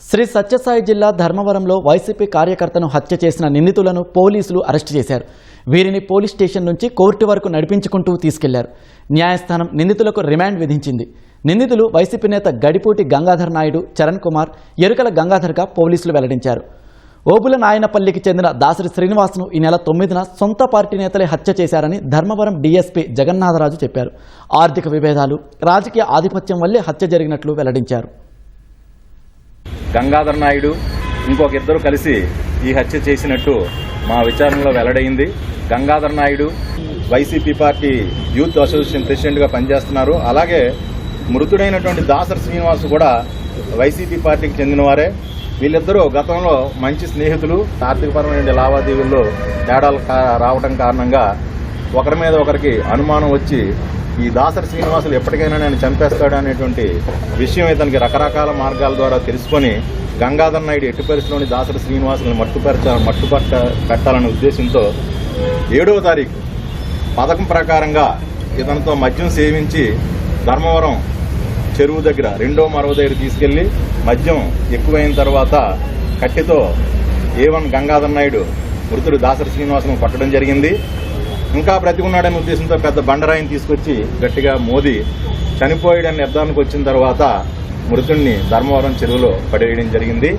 శ్రీ సత్యసాయి జిల్లా ధర్మవరంలో వైసీపీ కార్యకర్తను హత్య చేసిన నిందితులను పోలీసులు అరెస్టు చేశారు. వీరిని పోలీస్ స్టేషన్ నుంచి కోర్టు వరకు నడిపించుకుంటూ తీసుకెళ్లారు. న్యాయస్థానం నిందితులకు రిమాండ్ విధించింది. నిందితులు వైసీపీ నేత గడిపూటి గంగాధర్ నాయుడు, చరణ్ కుమార్, ఎరుకల గంగాధర్గా పోలీసులు వెల్లడించారు. ఓబుల నాయనపల్లికి చెందిన దాసరి శ్రీనివాస్ను ఈ నెల 9న సొంత పార్టీ నేతలే హత్య చేశారని ధర్మవరం డీఎస్పీ జగన్నాథరాజు చెప్పారు. ఆర్థిక విభేదాలు, రాజకీయ ఆధిపత్యం వల్లే హత్య జరిగినట్లు వెల్లడించారు. గంగాధర్ నాయుడు ఇంకొక ఇద్దరు కలిసి ఈ హత్య చేసినట్టు మా విచారణలో వెల్లడైంది. Gangadhar Naidu YCP party youth association ప్రెసిడెంట్గా పనిచేస్తున్నారు. అలాగే మృతుడైనటువంటి దాసరి శ్రీనివాస్ కూడా వైసీపీ పార్టీకి చెందినవారే. వీళ్ళిద్దరూ గతంలో మంచి స్నేహితులు. ఆర్థికపరమైన లావాదేవీల్లో తేడాలు రావడం కారణంగా ఒకరి మీద ఒకరికి అనుమానం వచ్చి ఈ దాసరి శ్రీనివాసులు ఎప్పటికైనా నేను చంపేస్తాడు అనేటువంటి విషయం ఇతనికి రకరకాల మార్గాల ద్వారా తెలుసుకొని గంగాధర్ నాయుడు ఎట్టి పరిస్థితిలోని దాసరి శ్రీనివాసులను పెట్టాలనే ఉద్దేశంతో 7వ తారీఖు పథకం ప్రకారంగా ఇతనితో మద్యం సేవించి ధర్మవరం చెరువు దగ్గర 2వ మరవ దగ్గర తీసుకెళ్లి మద్యం ఎక్కువైన తర్వాత కట్టెతో A1 గంగాధర్ నాయుడు మృతుడు దాసరి శ్రీనివాసును కొట్టడం జరిగింది. ఇంకా బ్రతికున్నాడనే ఉద్దేశంతో పెద్ద బండరాయిని తీసుకొచ్చి గట్టిగా మోది చనిపోయాడని నిర్ధారణకు వచ్చిన తర్వాత మృతుడిని ధర్మవరం చెరువులో పడేయడం జరిగింది.